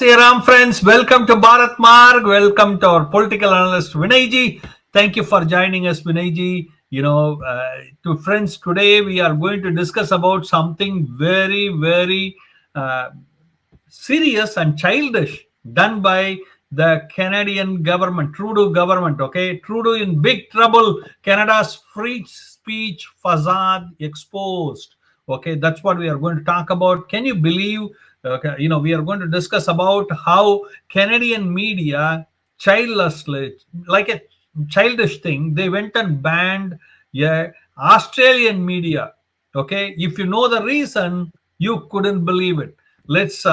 Ram friends, welcome to Bharat Marg. Welcome to our political analyst Vinay ji. Thank you for joining us, Vinay ji. To friends, today we are going to discuss about something very uh, serious and childish done by the Canadian government, Trudeau government. Okay, Trudeau in big trouble. Canada's free speech facade exposed. Okay, that's what we are going to talk about. Can you believe? Okay, we are going to discuss about how Canadian media childlessly, like a childish thing, they went and banned Australian media. Okay, if you know the reason, you couldn't believe it. Let's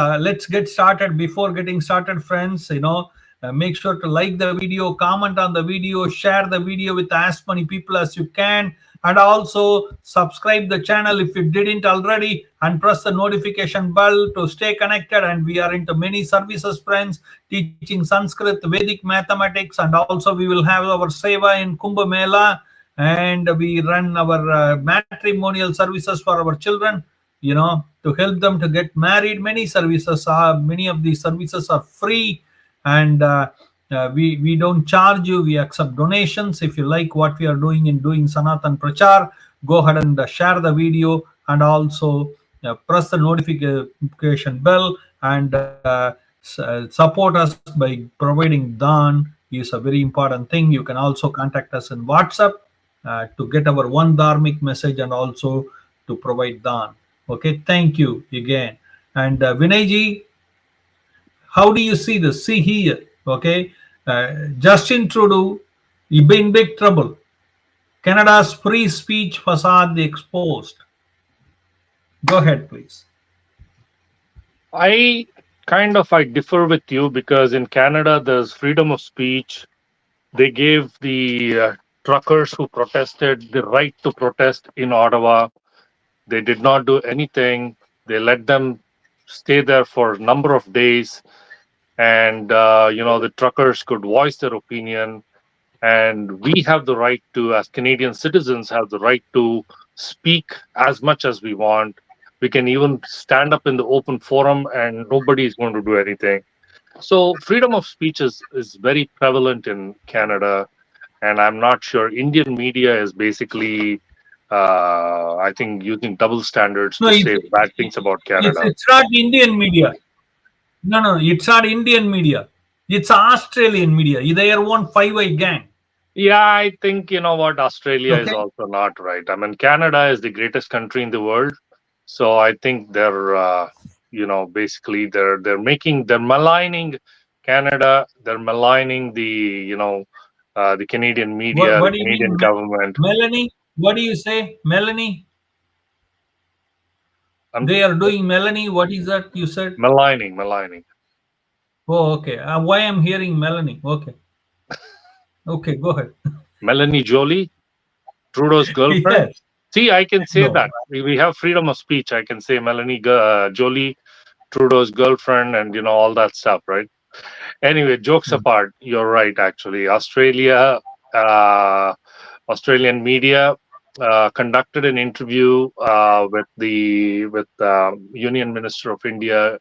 get started. Before getting started, friends, make sure to like the video, comment on the video, share the video with as many people as you can, and also subscribe the channel if you didn't already, and press the notification bell to stay connected. And we are into many services, friends, teaching Sanskrit, Vedic mathematics, and also we will have our seva in Kumbh Mela, and we run our matrimonial services for our children, to help them to get married. Many of these services are free, and we don't charge you. We accept donations. If you like what we are doing in doing Sanatan Prachar, go ahead and share the video, and also press the notification bell, and support us by providing Dan is a very important thing. You can also contact us in WhatsApp to get our one dharmic message, and also to provide Dan. Okay, thank you again. And Vinay ji, how do you see this? See here, okay, Justin Trudeau, he been in big trouble. Canada's free speech facade exposed. Go ahead, please. I differ with you, because in Canada there's freedom of speech. They gave the truckers who protested the right to protest in Ottawa. They did not do anything. They let them stay there for a number of days, and the truckers could voice their opinion. And we have the right to, as Canadian citizens, have the right to speak as much as we want. We can even stand up in the open forum, and nobody is going to do anything. So freedom of speech is very prevalent in Canada, and I'm not sure Indian media is basically, I think, using double standards No, to say bad things about Canada. it's not Indian media. No, it's not Indian media. It's Australian media. They are one five-eye gang. Yeah, I think, what, Australia is Okay. also not right. I mean, Canada is the greatest country in the world, so I think they're, basically they're maligning Canada. They're maligning the Canadian media, What the do you Canadian mean, government. Melanie? What do you say, Melanie? I'm They are doing Melanie. What is that you said? maligning. Oh, okay. Why I'm hearing Melanie? Okay. Okay, go ahead. Melanie Jolie, Trudeau's girlfriend. Yes. See, I can say No. that. We have freedom of speech. I can say Melanie Jolie, Trudeau's girlfriend, and all that stuff, right? Anyway, jokes apart, you're right. Actually, Australian media conducted an interview with Union Minister of India,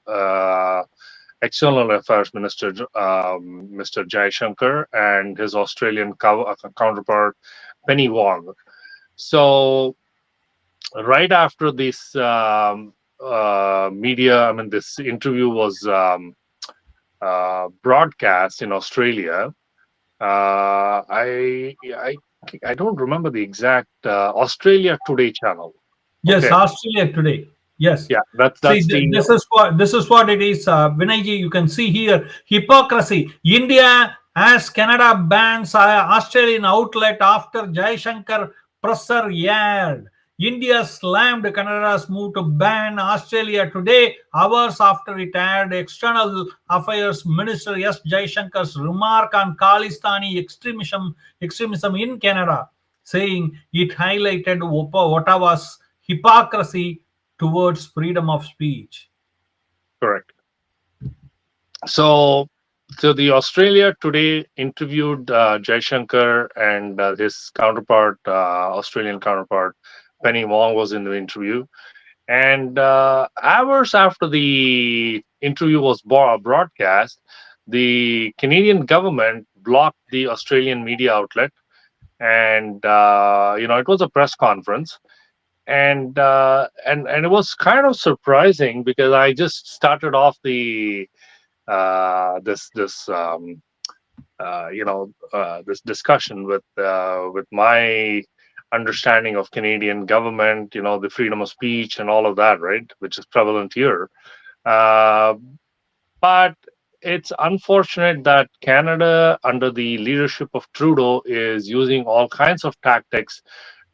External Affairs Minister, Mr. Jaishankar, and his Australian counterpart, Penny Wong. So right after this this interview was broadcast in Australia. I don't remember the exact Australia Today channel. Yes, Okay. Australia Today. Yes. Yeah, that's See, the this is what it is, Vinay ji. You can see here hypocrisy. India as Canada bans Australian outlet after Jaishankar presser aired. India slammed Canada's move to ban Australia Today hours after it aired External Affairs Minister S. Jaishankar's remark on Khalistani extremism in Canada, saying it highlighted Ottawa's hypocrisy towards freedom of speech. correct. So the Australia Today interviewed Jaishankar, and his counterpart, Australian counterpart, Penny Wong, was in the interview. And hours after the interview was broadcast, the Canadian government blocked the Australian media outlet, and it was a press conference, and it was kind of surprising because I just started off the this discussion with my understanding of Canadian government, the freedom of speech and all of that, right, which is prevalent here. Uh, but it's unfortunate that Canada, under the leadership of Trudeau, is using all kinds of tactics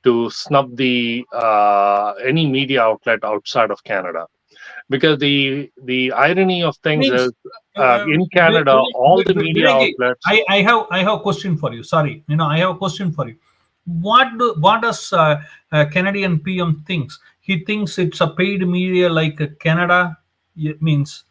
to snub the any media outlet outside of Canada. Because the irony of things Means is, in Canada, all the media Vinayji, outlets. I have a question for you. Sorry, I have a question for you. What does Canadian PM thinks? He thinks it's a paid media like Canada. It means,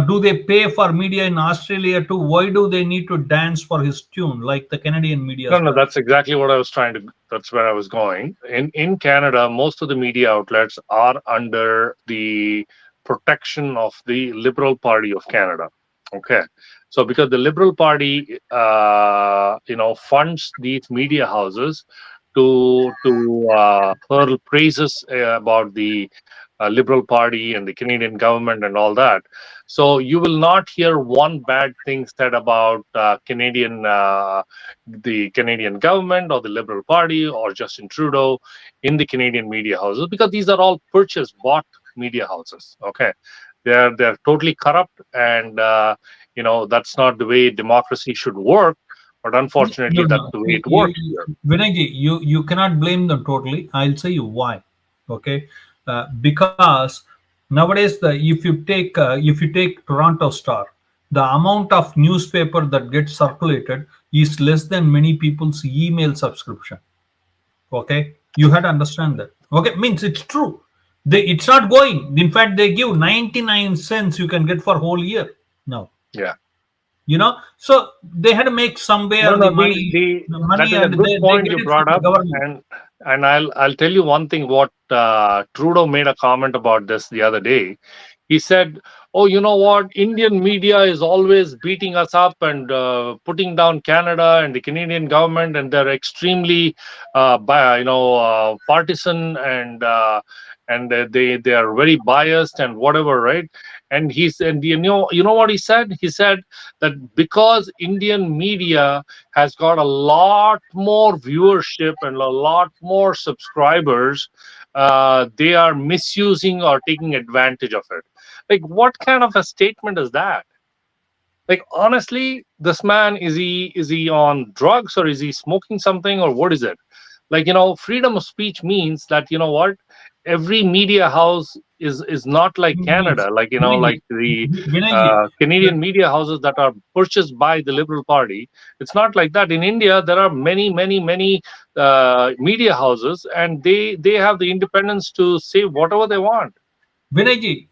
do they pay for media in Australia too? Why do they need to dance for his tune like the Canadian No, medias no, does? that's exactly what I was trying to. That's where I was going. In Canada, most of the media outlets are under the protection of the Liberal Party of Canada. Okay, so because the Liberal Party, funds these media houses to hurl praises about the Liberal Party and the Canadian government and all that. So you will not hear one bad thing said about the Canadian government or the Liberal Party or Justin Trudeau in the Canadian media houses, because these are all bought media houses. Okay, they're totally corrupt, and that's not the way democracy should work. But No, unfortunately, that's no. the way See, it works here. Vinayji, you cannot blame them totally. I'll say you why. Okay, because nowadays if you take Toronto Star, the amount of newspaper that gets circulated is less than many people's email subscription. Okay, you had to understand that. Okay, means it's true. It's not going. In fact, they give 99 cents you can get for whole year now. Yeah. So they had to make No, somewhere the no, money the the that money is a and good they point get you it from brought the up, government. and I'll tell you one thing. What Trudeau made a comment about this the other day. He said, "Oh, you know what? Indian media is always beating us up and putting down Canada and the Canadian government, and they're extremely, partisan, and they are very biased and whatever, right?" And he said, you know what he said? He said that because Indian media has got a lot more viewership and a lot more subscribers, they are misusing or taking advantage of it. Like, what kind of a statement is that? Like, honestly, this man, is he on drugs, or is he smoking something, or what is it? Like, freedom of speech means that, what, every media house is not like Means Canada, like, Vinayji, like the Vinayji, Canadian media houses that are purchased by the Liberal Party. It's not like that. In India, there are many, many, many media houses, and they have the independence to say whatever they want. Vinayji,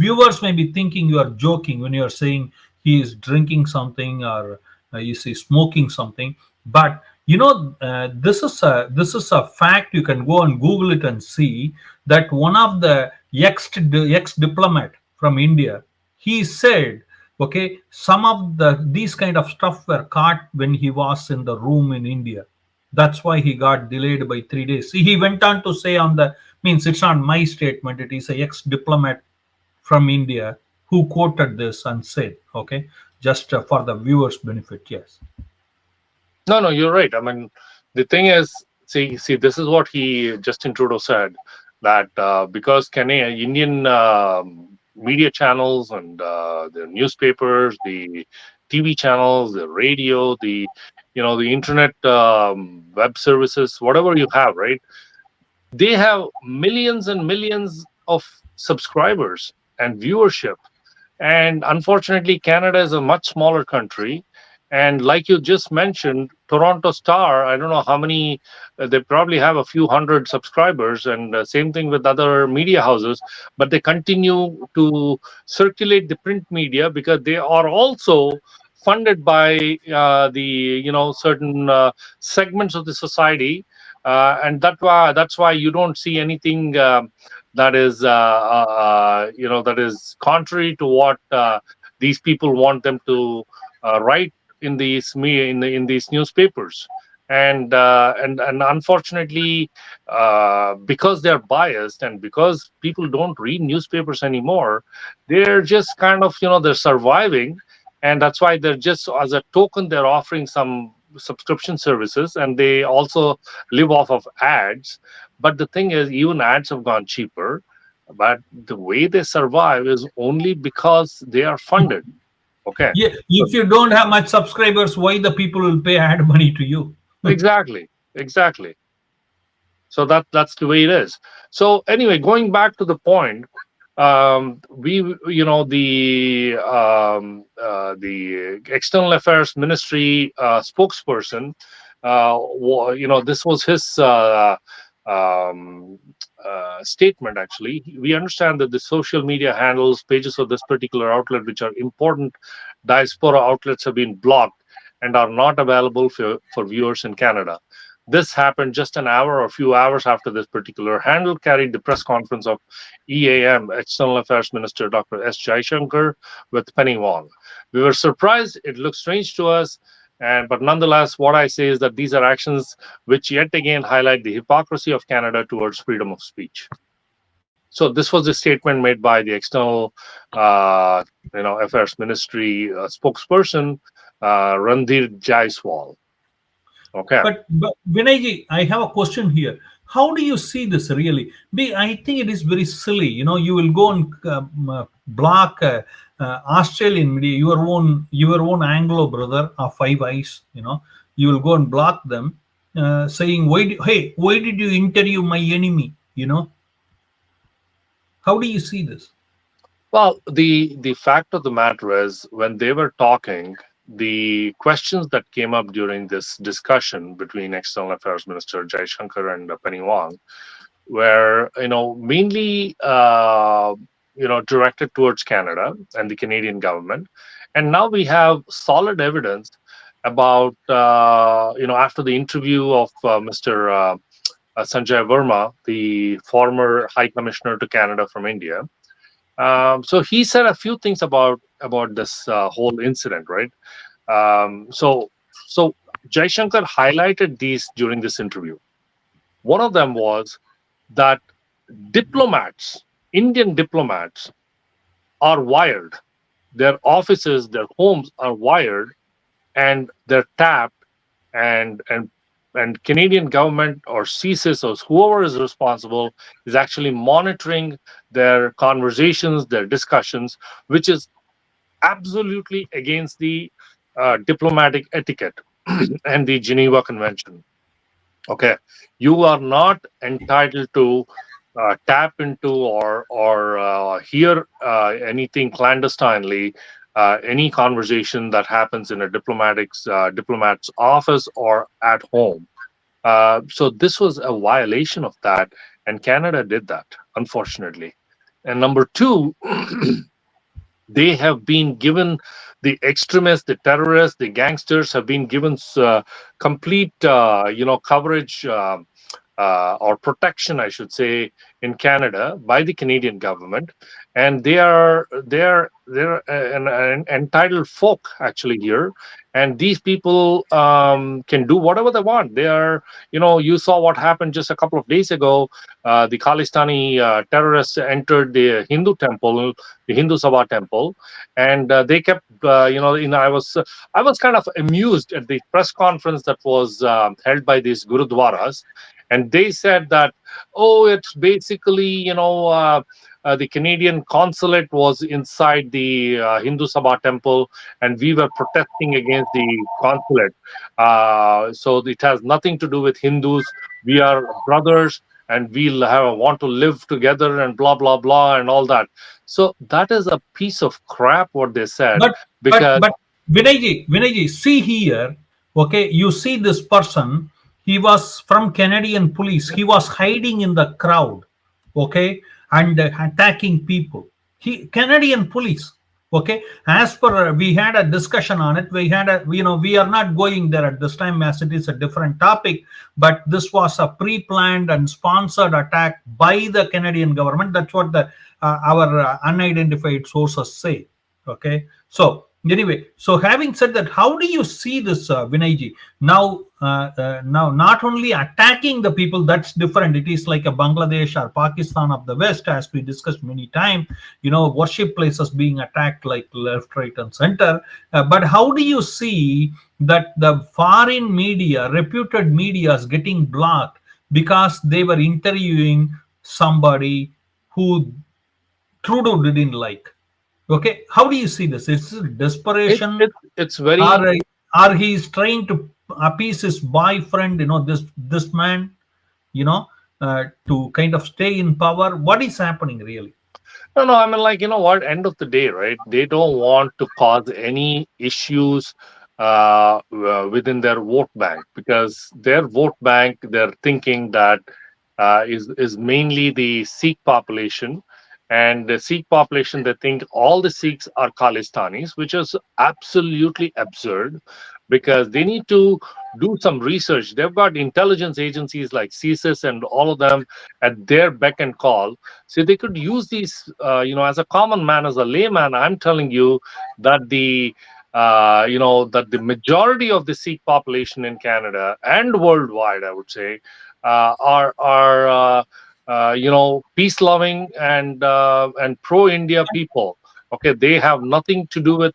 viewers may be thinking you are joking when you are saying he is drinking something or you say smoking something. But this is a fact. You can go and Google it and see that one of the ex diplomat from India, he said, okay, some of these kind of stuff were caught when he was in the room in India. That's why he got delayed by 3 days. See, he went on to say on the means it's not my statement. It is a ex-diplomat from India who quoted this and said, okay, just for the viewers' benefit. Yes. No, no, you're right. I mean, the thing is, see, this is what Justin Trudeau said, that because Indian media channels and the newspapers, the TV channels, the radio, the internet web services, whatever you have, right? They have millions and millions of subscribers and viewership. And unfortunately, Canada is a much smaller country. And like you just mentioned, Toronto Star, I don't know how many, they probably have a few hundred subscribers, and same thing with other media houses, but they continue to circulate the print media because they are also funded by the certain segments of the society and that's why you don't see anything that is that is contrary to what these people want them to write in in these newspapers. And unfortunately, because they're biased and because people don't read newspapers anymore, they're just kind of, they're surviving, and that's why they're just, as a token, they're offering some subscription services, and they also live off of ads. But the thing is, even ads have gone cheaper, but the way they survive is only because they are funded. Okay. Yeah, So if you don't have much subscribers, why the people will pay ad money to you? exactly. So that's the way it is. So anyway, going back to the point, we the external affairs ministry spokesperson, this was his statement. Actually, we understand that the social media handles, pages of this particular outlet, which are important diaspora outlets, have been blocked and are not available for viewers in Canada. This happened just an hour or a few hours after this particular handle carried the press conference of EAM, External Affairs Minister Dr. S. Jaishankar, with Penny Wong. We were surprised. It looked strange to us. But nonetheless, what I say is that these are actions which yet again highlight the hypocrisy of Canada towards freedom of speech. So this was a statement made by the External Affairs Ministry spokesperson, Randhir Jaiswal. Okay. But Vinay, I have a question here. How do you see this really? I think it is very silly. You will go and block Australian media, your own Anglo brother of Five Eyes. You will go and block them, saying, why did you interview my enemy? How do you see this? Well, the fact of the matter is, when they were talking, the questions that came up during this discussion between External Affairs Minister Jaishankar and Penny Wong were, mainly, directed towards Canada and the Canadian government. And now we have solid evidence about, after the interview of Mr. Sanjay Verma, the former High Commissioner to Canada from India. So he said a few things about this whole incident, right? So Jaishankar highlighted these during this interview. One of them was that Indian diplomats, are wired. Their offices, their homes are wired, and they're tapped, and Canadian government or CSIS or whoever is responsible is actually monitoring their conversations, their discussions, which is absolutely against the diplomatic etiquette and the Geneva Convention. Okay, you are not entitled to tap into or hear anything clandestinely, any conversation that happens in a diplomat's office or at home. So this was a violation of that, and Canada did that, unfortunately. And number two, they have been given, the extremists, the terrorists, the gangsters have been given complete, coverage or protection, I should say, in Canada by the Canadian government, and they're an entitled folk actually here, and these people can do whatever they want. They are, you saw what happened just a couple of days ago. The Khalistani terrorists entered the Hindu temple, the Hindu Sabha temple, and they kept, I was kind of amused at the press conference that was held by these gurudwaras, and they said that, oh, it's basically, the Canadian consulate was inside the Hindu Sabha temple, and we were protesting against the consulate. So it has nothing to do with Hindus. We are brothers, and want to live together, and blah blah blah, and all that. So that is a piece of crap what they said. But Vinayji, see here. Okay, you see this person. He was from Canadian police. He was hiding in the crowd. Okay, and attacking people. Canadian police. Okay, as per we had a discussion on it. We had a, we are not going there at this time as it is a different topic, but this was a pre-planned and sponsored attack by the Canadian government. That's what the our unidentified sources say. Okay, so anyway, so having said that, how do you see this, Vinayji? Now not only attacking the people, that's different. It is like a Bangladesh or Pakistan of the West, as we discussed many times. Worship places being attacked like left, right, and center. But how do you see that the foreign media, reputed media, is getting blocked because they were interviewing somebody who Trudeau didn't like? Okay, how do you see this? Is it It, desperation, it it's very or he is trying to appease his boyfriend? This man, to kind of stay in power. What is happening really? no, no. I mean, like, you know what? End of the day, right? They don't want to cause any issues within their vote bank, because their vote bank, they're thinking that is mainly the Sikh population. And the Sikh population, they think all the Sikhs are Khalistanis, which is absolutely absurd, because they need to do some research. They've got intelligence agencies like CSIS and all of them at their beck and call. So they could use these, as a common man, as a layman, I'm telling you that that the majority of the Sikh population in Canada and worldwide, I would say, are peace loving and pro India people. Okay, they have nothing to do with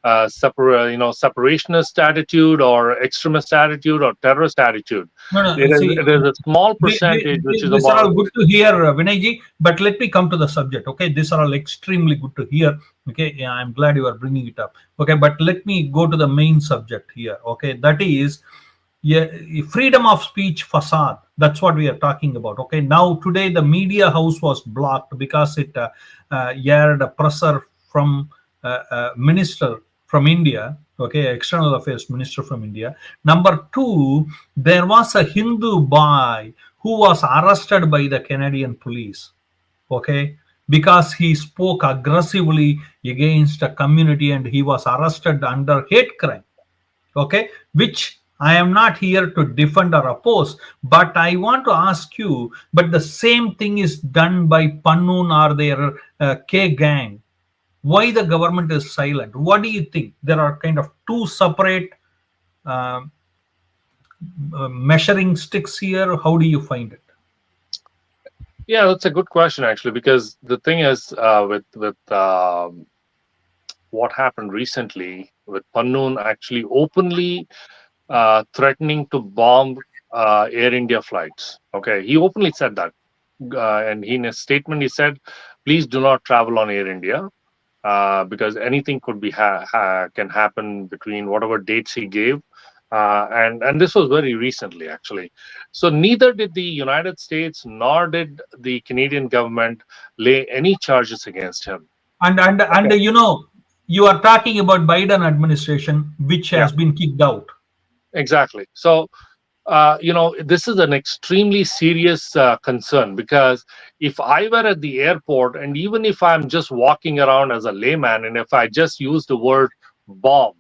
separationist attitude or extremist attitude or terrorist attitude. No, no. See, It is a small percentage, which is these are about. all good to hear, Vinayji. But let me come to the subject. Okay, these are all extremely good to hear. Okay, yeah, I'm glad you are bringing it up. Okay, but let me go to the main subject here. Okay, that is, yeah, freedom of speech facade. That's what we are talking about. Okay, now today the media house was blocked because it aired a presser from minister from India. Okay, external affairs minister from India. Number two, there was a Hindu boy who was arrested by the Canadian police. Okay, because he spoke aggressively against a community, and he was arrested under hate crime. Okay, which I am not here to defend or oppose, but I want to ask you, but the same thing is done by Pannoon or their K gang. Why the government is silent? What do you think? There are kind of two separate uh, measuring sticks here. How do you find it? Yeah, that's a good question, actually, because the thing is, with what happened recently with Pannoon actually openly threatening to bomb Air India flights. Okay, he openly said that, and in a statement he said, "Please do not travel on Air India." Because anything could be can happen between whatever dates he gave, and this was very recently, actually. So neither did the United States nor did the Canadian government lay any charges against him. And Okay. you are talking about Biden administration, which Yeah, has been kicked out. exactly. So this is an extremely serious concern, because if I were at the airport, and even if I'm just walking around as a layman, and if I just use the word bomb,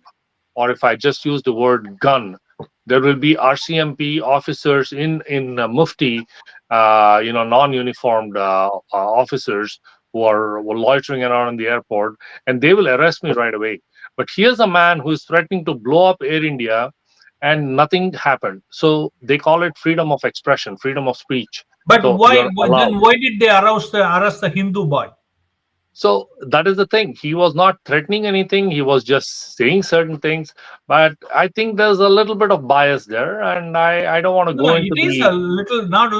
or if I just use the word gun, there will be RCMP officers in Mufti, non-uniformed officers who are loitering around in the airport, and they will arrest me right away. But here's a man who is threatening to blow up Air India, and nothing happened. So they call it freedom of expression, freedom of speech. But So why you're allowed. then? Why did they arrest the Hindu boy? So that is the thing. He was not threatening anything. He was just saying certain things. But I think there's a little bit of bias there, and I don't want to No, go it into is the. a little, not a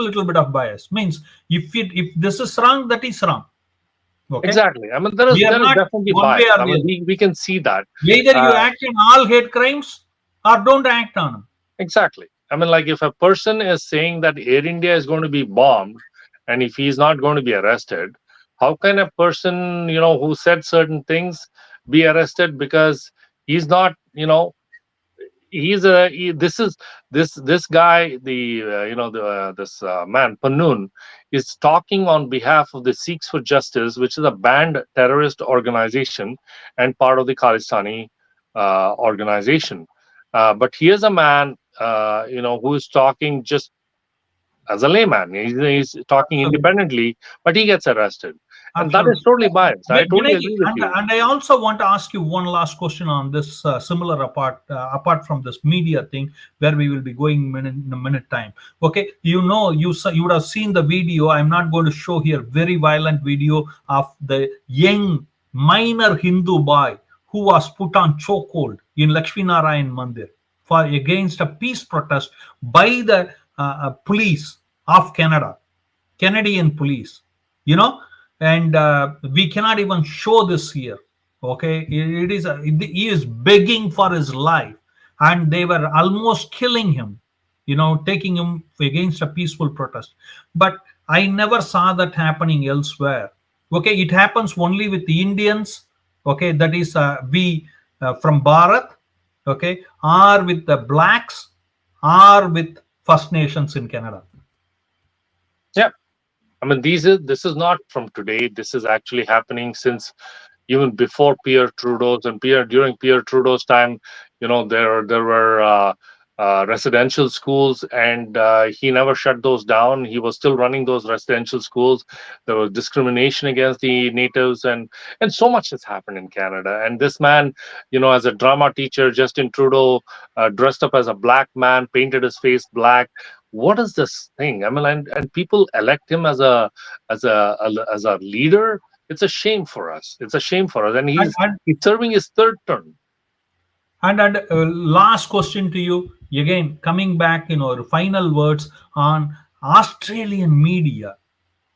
little bit of bias. Means if this is wrong, that is wrong. Okay, Exactly. I mean, there is we are there is not definitely one way bias. or I the mean, other. we can see that. Either you Uh, act on all hate crimes or don't act on them. exactly. I mean, like, if a person is saying that Air India is going to be bombed, and if he's not going to be arrested, how can a person, who said certain things, be arrested because he's not, this is this guy, the this man Pannoon, is talking on behalf of the Sikhs for Justice, which is a banned terrorist organization and part of the Khalistani organization. But here's a man, who is talking just as a layman. He's talking Absolutely. independently, but he gets arrested. And that is Absolutely. totally biased. I totally Vinay, agree with and, you. and I also want to ask you one last question on this similar apart from this media thing, where we will be going in a minute time. Okay, you would have seen the video. I'm not going to show here very violent video of the young minor Hindu boy who was put on chokehold in Lakshmi Narayan Mandir for against a peace protest by the police of Canada, Canadian police. You know, and we cannot even show this here. Okay, he is begging for his life, and they were almost killing him, taking him against a peaceful protest. But I never saw that happening elsewhere. Okay, it happens only with the Indians. Okay, that is we from Bharat. Okay, or with the blacks, or with First Nations in Canada. Yeah. I mean, this is not from today. This is actually happening since even before Pierre Trudeau's and during Pierre Trudeau's time. There were residential schools, and he never shut those down. He was still running those residential schools. There was discrimination against the natives, and so much has happened in Canada. And this man, as a drama teacher, Justin Trudeau, dressed up as a black man, painted his face black. What is this thing? I mean, and people elect him as a leader. It's a shame for us. It's a shame for us, and And, and he's serving his third term. Last question to you again, coming back, final words on Australian media,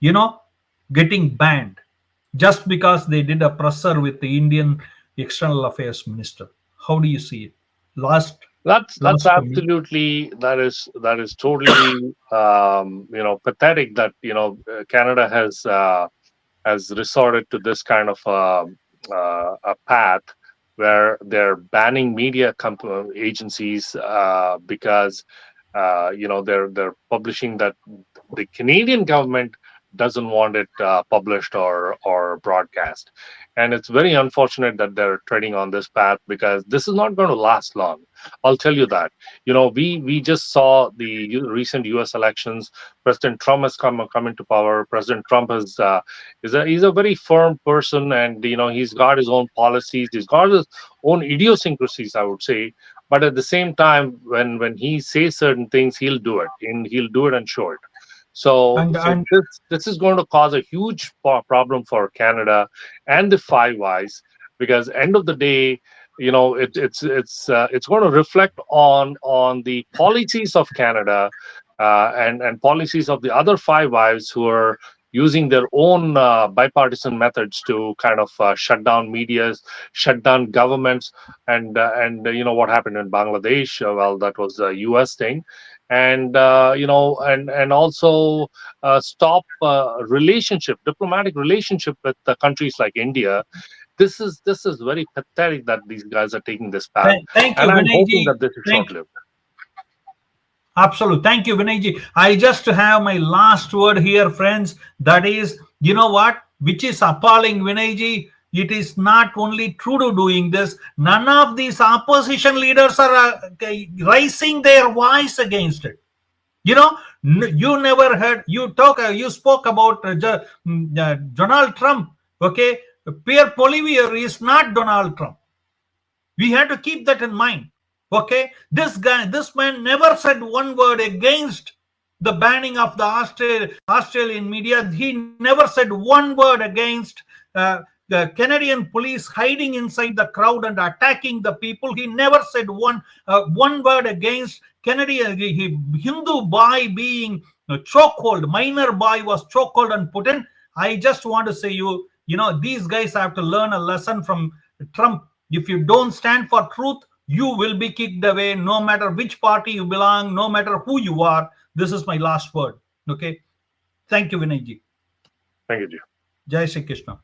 you know, getting banned just because they did a presser with the Indian External Affairs Minister. How do you see it? Last, That's last for me. absolutely that is totally pathetic that Canada has resorted to this kind of a path where they're banning media agencies because they're publishing that the Canadian government doesn't want it published or broadcast. And it's very unfortunate that they're treading on this path, because this is not going to last long. I'll tell you that. We just saw the recent U.S. elections. President Trump has come into power. President Trump he's a very firm person, and he's got his own policies. He's got his own idiosyncrasies, I would say. But at the same time, when he says certain things, he'll do it, and he'll do it and show it. So And so and this is going to cause a huge problem for Canada and the Five Eyes, because end of the day, it's going to reflect on the policies of Canada, and policies of the other Five Eyes, who are using their own bipartisan methods to kind of shut down medias, shut down governments, and what happened in Bangladesh. Well, that was a U.S. thing, and also stop diplomatic relationship with the countries like India. This is very pathetic that these guys are taking this path, thank you, and I'm Vinay hoping ji. that this is Thank short-lived. Absolutely. Thank you, Vinay ji. I just have my last word here, friends. That is, you know what? Which is appalling, Vinay ji. It is not only Trudeau doing this. None of these opposition leaders are raising their voice against it. You never heard, you spoke about Donald Trump. Okay. Pierre Poilievre is not Donald Trump. We have to keep that in mind. Okay, this man never said one word against the banning of the Australian media. He never said one word against the Canadian police hiding inside the crowd and attacking the people. He never said one word against Canadian Hindu boy being chokehold. Minor boy was chokehold and put in. I just want to say these guys have to learn a lesson from Trump. If you don't stand for truth, you will be kicked away, no matter which party you belong, no matter who you are. This is my last word. Okay. Thank you, Vinay ji. Thank you. Jai Shri Krishna.